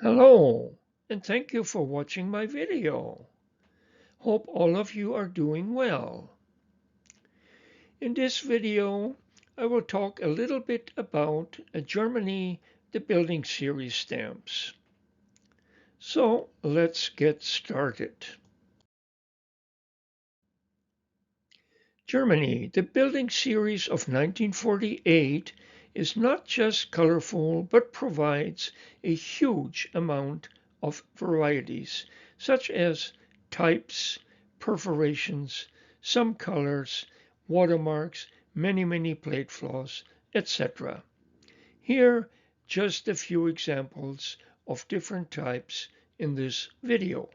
Hello, and thank you for watching my video. Hope all of you are doing well. In this video, I will talk a little bit about Germany, the building series stamps. So let's get started. Germany, the building series of 1948 is not just colorful but provides a huge amount of varieties, such as types, perforations, some colors, watermarks, many plate flaws, etc. Here just a few examples of different types in this video.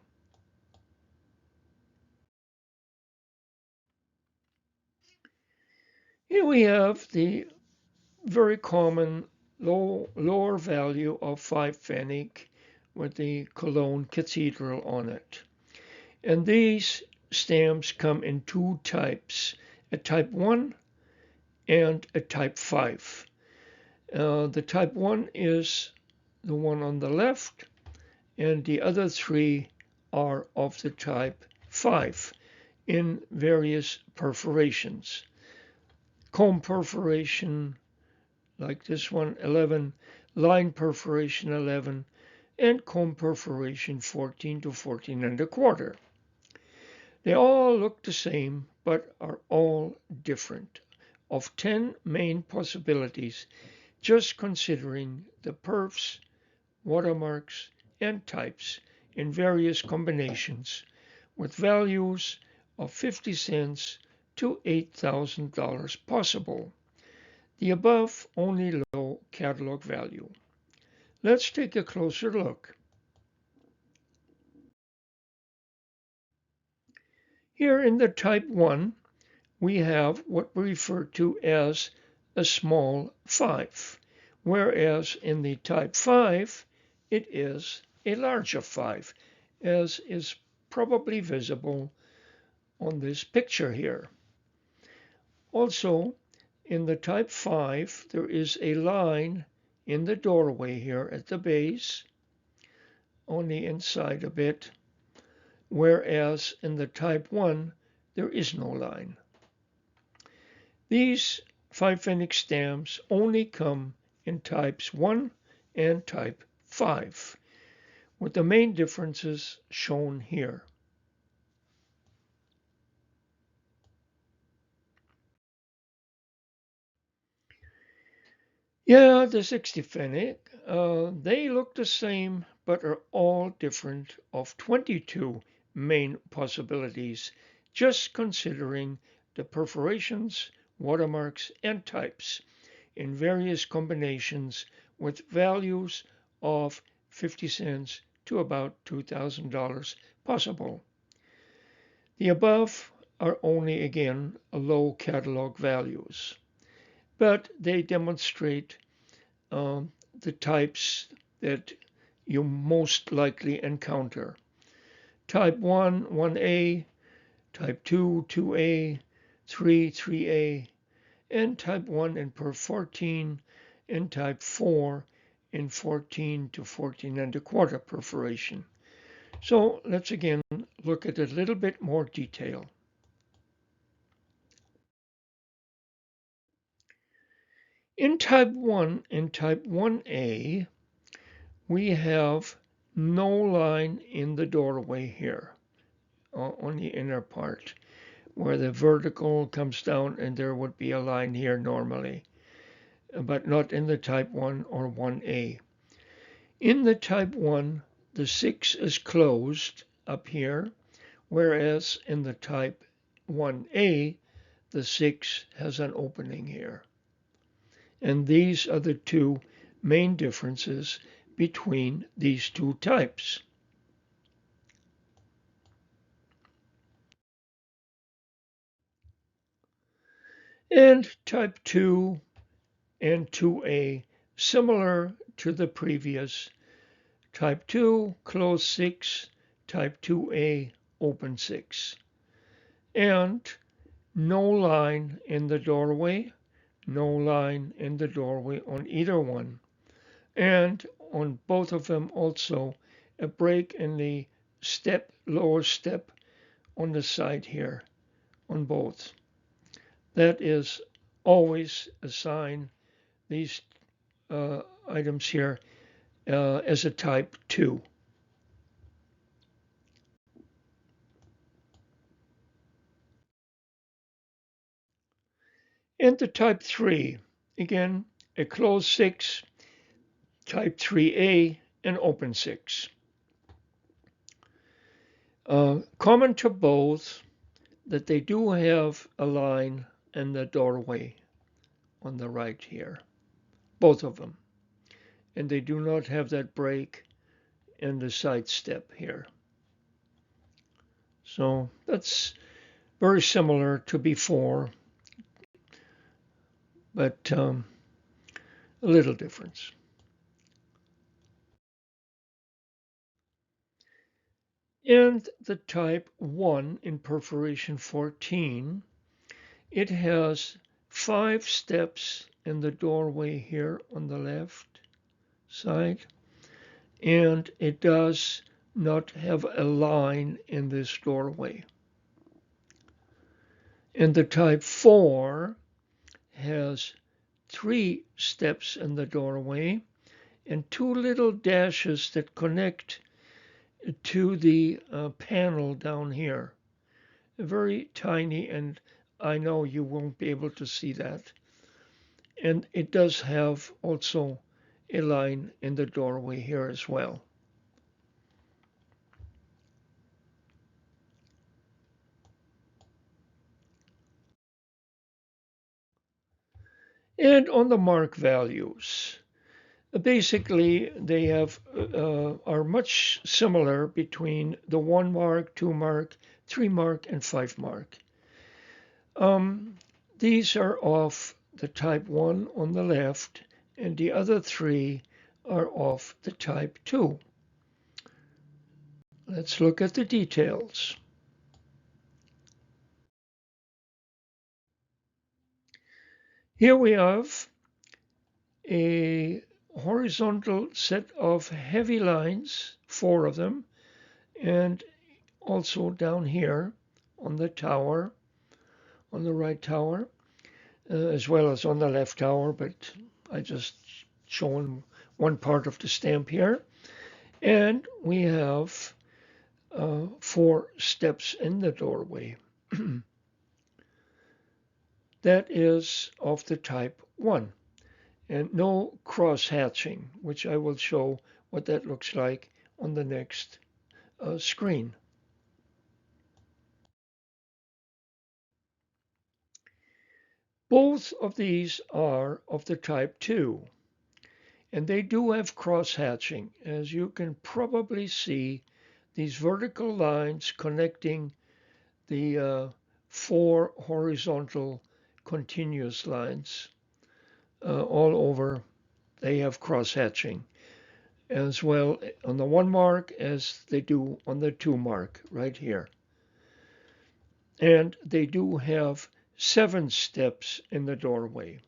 Here we have the very common lower value of 5 Pfennig with the Cologne Cathedral on it. And these stamps come in two types, a type 1 and a type 5. The type 1 is the one on the left, and the other three are of the type 5 in various perforations. Comb perforation, like this one, 11, line perforation 11, and comb perforation 14 to 14 and a quarter. They all look the same, but are all different. Of 10 main possibilities, just considering the perfs, watermarks, and types in various combinations, with values of 50 cents to $8,000 possible. The above only low catalog value. Let's take a closer look. Here in the type 1, we have what we refer to as a small 5, whereas in the type 5, it is a larger 5, as is probably visible on this picture here. Also, in the type 5, there is a line in the doorway here at the base, on the inside a bit, whereas in the type 1, there is no line. These 5 Pfennig stamps only come in types 1 and type 5, with the main differences shown here. Yeah, the 60 Pfennig, they look the same but are all different of 22 main possibilities, just considering the perforations, watermarks, and types in various combinations with values of 50 cents to about $2,000 possible. The above are only again low catalog values, but they demonstrate the types that you most likely encounter. Type 1, 1A, type 2, 2A, 3, 3A, and type 1 in per 14, and type 4 in 14 to 14 and a quarter perforation. So let's again look at a little bit more detail. In type 1 and type 1A, we have no line in the doorway here on the inner part where the vertical comes down, and there would be a line here normally, but not in the type 1 or 1A. In the type 1, the 6 is closed up here, whereas in the type 1A, the 6 has an opening here. And these are the two main differences between these two types. And type 2 and 2A, similar to the previous. Type 2, closed 6, type 2A, open 6. And no line in the doorway, no line in the doorway on either one. and on both of them also a break in the lower step on the side here on both. That is always assign these items here as a type 2. And the type 3, again, a closed 6, type 3A, and open 6. Common to both that they do have a line in the doorway on the right here, both of them. And they do not have that break in the side step here. So that's very similar to before, but a little difference. And the type 1 in perforation 14, it has 5 steps in the doorway here on the left side, and it does not have a line in this doorway. And the type 4 has 3 steps in the doorway and 2 little dashes that connect to the panel down here. Very tiny, and I know you won't be able to see that. And it does have also a line in the doorway here as well. And on the mark values, basically they are much similar between the 1 mark, 2 mark, 3 mark, and 5 mark. These are of the type 1 on the left, and the other 3 are of the type 2. Let's look at the details. Here we have a horizontal set of heavy lines, 4 of them, and also down here on the tower, on the right tower, as well as on the left tower, but I just shown one part of the stamp here. And we have 4 steps in the doorway. That is of the type 1. And no cross hatching, which I will show what that looks like on the next screen. Both of these are of the type 2, and they do have cross hatching. As you can probably see, these vertical lines connecting the 4 horizontal continuous lines all over, they have cross hatching as well on the 1 mark as they do on the 2 mark right here. And they do have 7 steps in the doorway.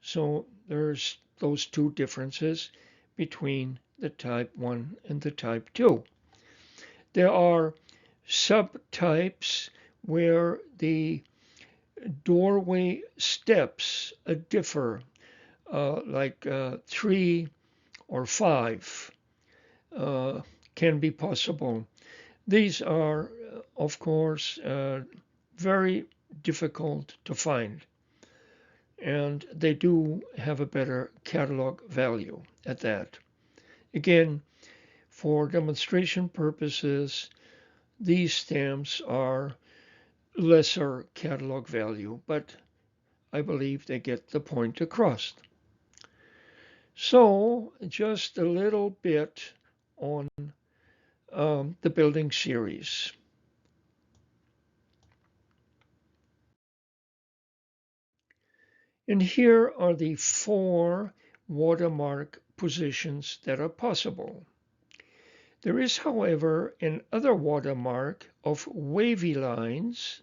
So there's those 2 differences between the type 1 and the type 2. There are subtypes where the doorway steps differ, like 3 or 5 can be possible. These are, of course, very difficult to find, and they do have a better catalog value at that. Again, for demonstration purposes, these stamps are lesser catalog value, but I believe they get the point across. So, just a little bit on the building series. And here are the 4 watermark positions that are possible. There is, however, another watermark of wavy lines,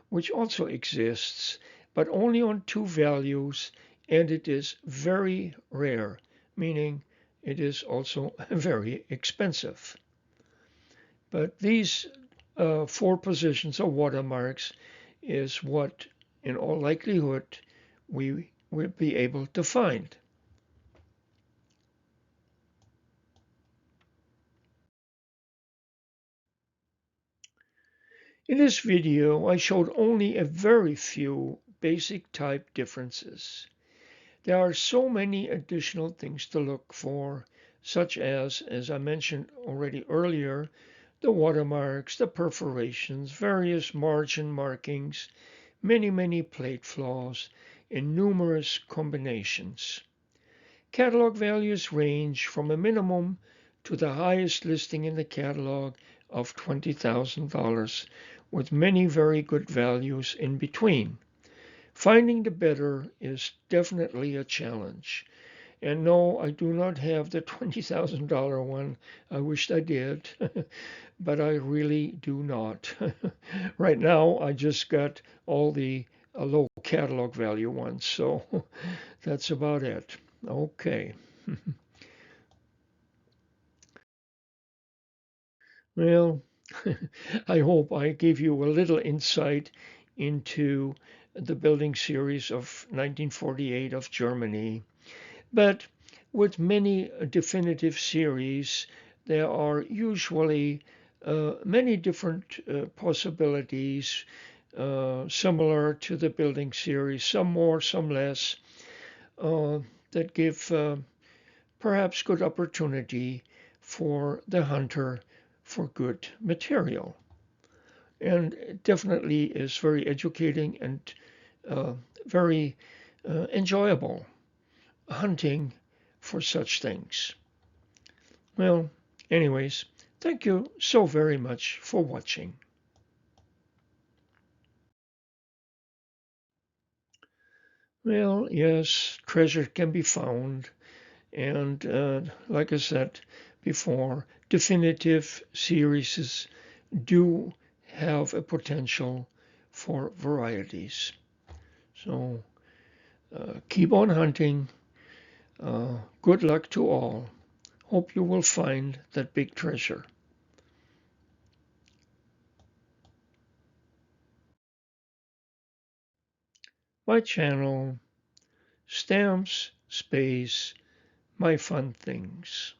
which also exists, but only on 2 values, and it is very rare. meaning it is also very expensive. But these four positions of watermarks is what, in all likelihood, we will be able to find. In this video, I showed only a very few basic type differences. There are so many additional things to look for, such as I mentioned already earlier, the watermarks, the perforations, various margin markings, many plate flaws, and numerous combinations. Catalog values range from a minimum to the highest listing in the catalog of $20,000, with many very good values in between. Finding the better is definitely a challenge. And no, I do not have the $20,000 one. I wished I did, but I really do not. Right now, I just got all the low catalog value ones, so that's about it. Okay. Well, I hope I gave you a little insight into the building series of 1948 of Germany. But with many definitive series, there are usually many different possibilities similar to the building series, some more, some less, that give perhaps good opportunity for the hunter for good material. And it definitely is very educating and very enjoyable hunting for such things. Well, anyways, thank you so very much for watching. Well, yes, treasure can be found, and like I said before, definitive series do have a potential for varieties. So keep on hunting. Good luck to all. Hope you will find that big treasure. My channel, stamps, space, my fun things.